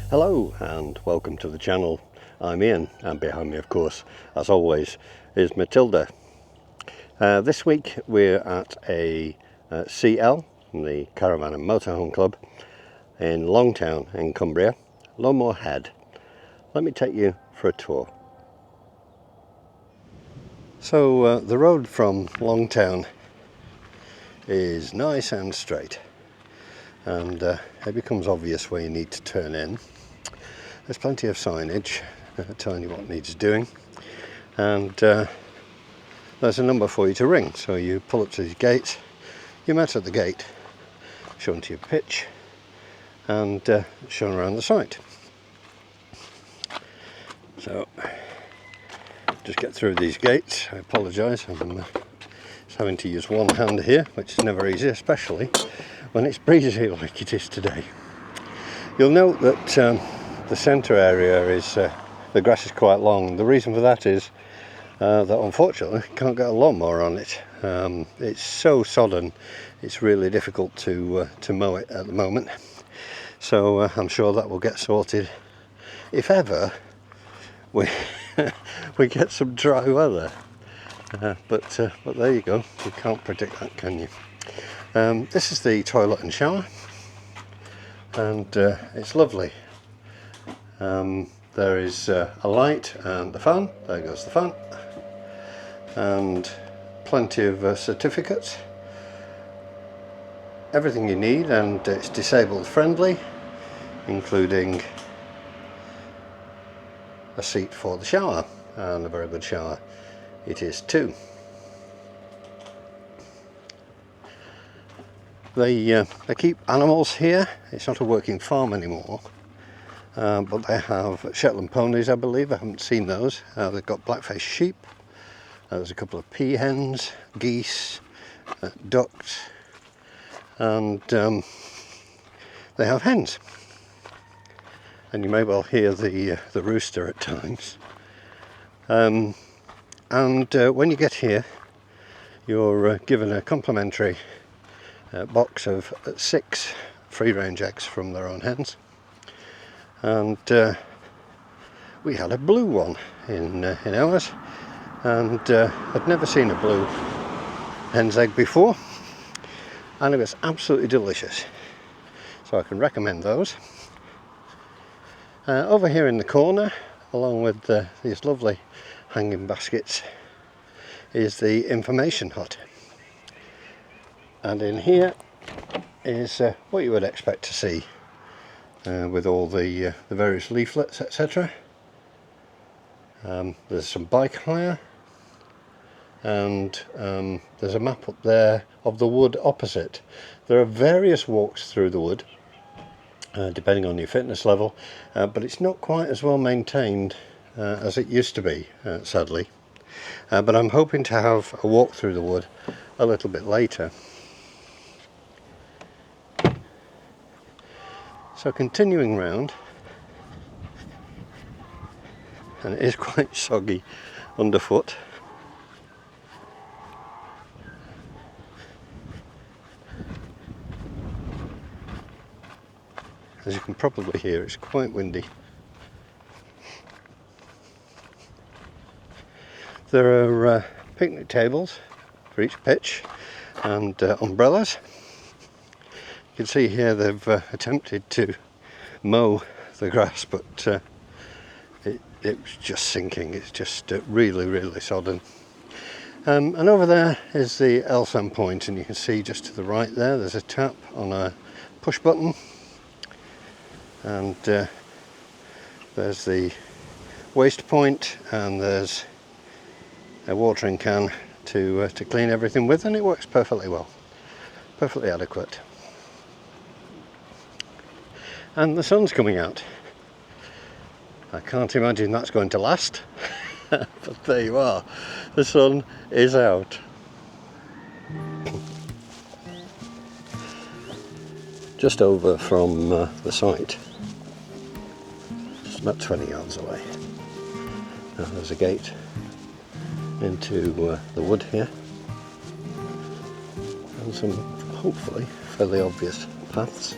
Hello and welcome to the channel. I'm Ian, and behind me, of course, as always, is Matilda. This week we're at a CL, the Caravan and Motorhome Club, in Longtown in Cumbria, Moor Head. Let me take you for a tour. So the road from Longtown is nice and straight, and it becomes obvious where you need to turn in. There's plenty of signage telling you what needs doing, and there's a number for you to ring. So you pull up to these gates, you're met at the gate, shown to your pitch, and shown around the site. So just get through these gates. I apologise, I'm having to use one hand here, which is never easy, especially when it's breezy like it is today. You'll note that the centre area is, the grass is quite long. The reason for that is that unfortunately you can't get a lawnmower on it. It's so sodden, it's really difficult to mow it at the moment. So I'm sure that will get sorted if ever we we get some dry weather. But there you go, you can't predict that, can you? This is the toilet and shower, and it's lovely. There is a light and the fan. There goes the fan, and plenty of certificates, everything you need, and it's disabled friendly, including a seat for the shower, and a very good shower it is too. They keep animals here. It's not a working farm anymore, but they have Shetland ponies, I believe. I haven't seen those. They've got black-faced sheep. There's a couple of peahens, geese, ducks, and they have hens. And you may well hear the rooster at times. And when you get here, you're given a complimentary box of 6 free-range eggs from their own hens. And we had a blue one in ours, and I'd never seen a blue hen's egg before. and it was absolutely delicious. So I can recommend those. Over here in the corner, along with these lovely hanging baskets, is the information hut. And in here is what you would expect to see, with all the various leaflets, etc. There's some bike hire, and there's a map up there of the wood opposite. There are various walks through the wood, depending on your fitness level, but it's not quite as well maintained as it used to be, sadly. But I'm hoping to have a walk through the wood a little bit later. So continuing round, and it is quite soggy underfoot. As you can probably hear, it's quite windy. There are picnic tables for each pitch, and umbrellas. You can see here they've attempted to mow the grass, but it was just sinking. It's just really sodden. And over there is the LesFM point, and you can see just to the right there's a tap on a push button, and there's the waste point, and there's a watering can to clean everything with, and it works perfectly well, perfectly adequate. And the sun's coming out. I can't imagine that's going to last, but there you are, the sun is out. Just over from the site, just about 20 yards away. Now there's a gate into the wood here, and some hopefully fairly obvious paths.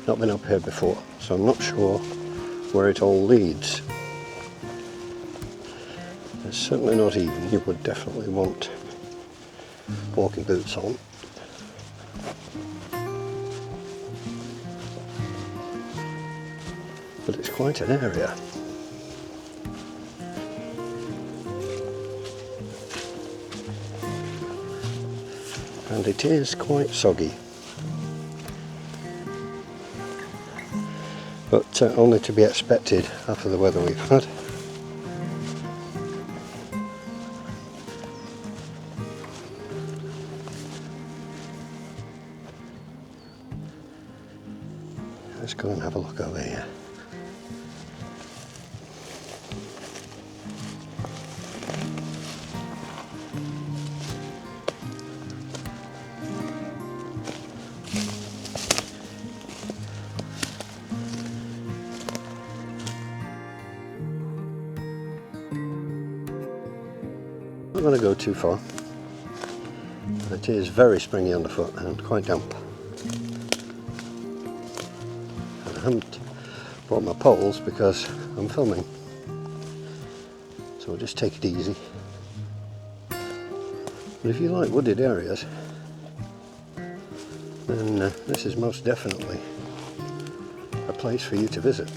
Not been up here before, so I'm not sure where it all leads. It's certainly not even. You would definitely want walking boots on. But it's quite an area. And it is quite soggy. But only to be expected after the weather we've had. Let's go and have a look over here. I'm not going to go too far. It is very springy underfoot and quite damp. And I haven't brought my poles because I'm filming, so we'll just take it easy. But if you like wooded areas, then this is most definitely a place for you to visit.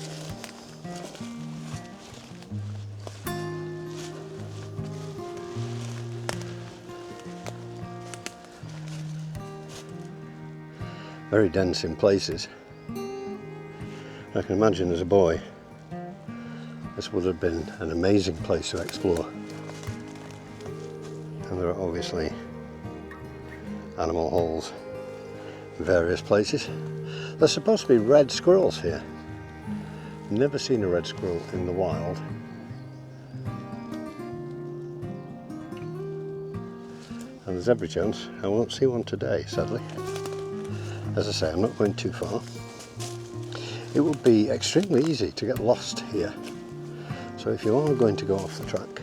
Very dense in places. I can imagine as a boy this would have been an amazing place to explore. And there are obviously animal holes in various places. There's supposed to be red squirrels here. Never seen a red squirrel in the wild. And there's every chance I won't see one today, sadly. As I say, I'm not going too far. It would be extremely easy to get lost here. So if you are going to go off the track,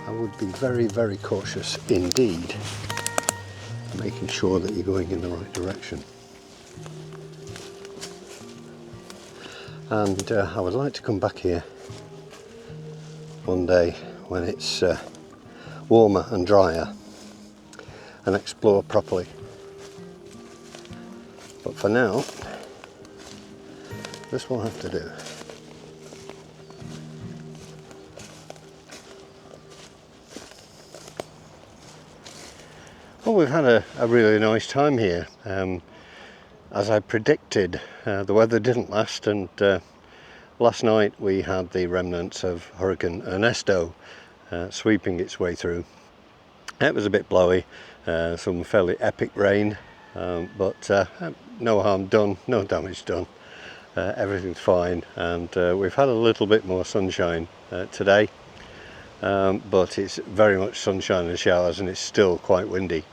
I would be very cautious indeed, making sure that you're going in the right direction. And I would like to come back here one day when it's warmer and drier, and explore properly. But for now, this will have to do. Well, we've had a really nice time here. As I predicted, the weather didn't last, and last night we had the remnants of Hurricane Ernesto sweeping its way through. It was a bit blowy, some fairly epic rain, but no harm done, no damage done. Everything's fine, and we've had a little bit more sunshine today, but it's very much sunshine and showers, and it's still quite windy.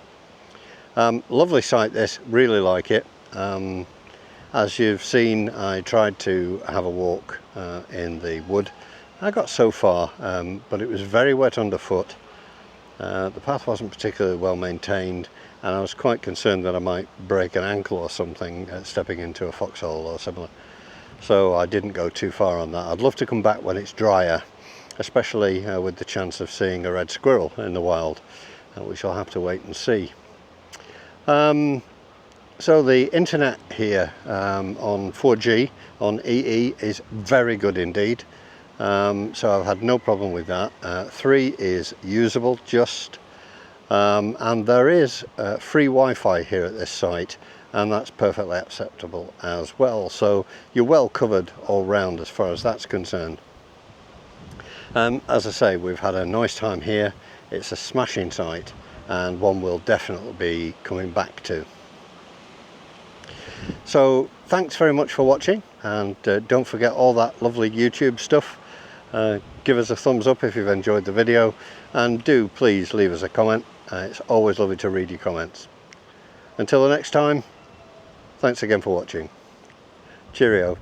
Lovely sight this, really like it. As you've seen, I tried to have a walk in the wood. I got so far, but it was very wet underfoot. The path wasn't particularly well maintained, and I was quite concerned that I might break an ankle or something stepping into a foxhole or similar. So I didn't go too far on that. I'd love to come back when it's drier, especially with the chance of seeing a red squirrel in the wild. We shall have to wait and see. So the internet here on 4G on EE is very good indeed. So I've had no problem with that. 3 is usable just, and there is free Wi-Fi here at this site, and that's perfectly acceptable as well. So you're well covered all round as far as that's concerned. As I say, we've had a nice time here. It's a smashing site, and one we'll definitely be coming back to. So thanks very much for watching, and don't forget all that lovely YouTube stuff. Give us a thumbs up if you've enjoyed the video, and do please leave us a comment. It's always lovely to read your comments. Until the next time, thanks again for watching. Cheerio.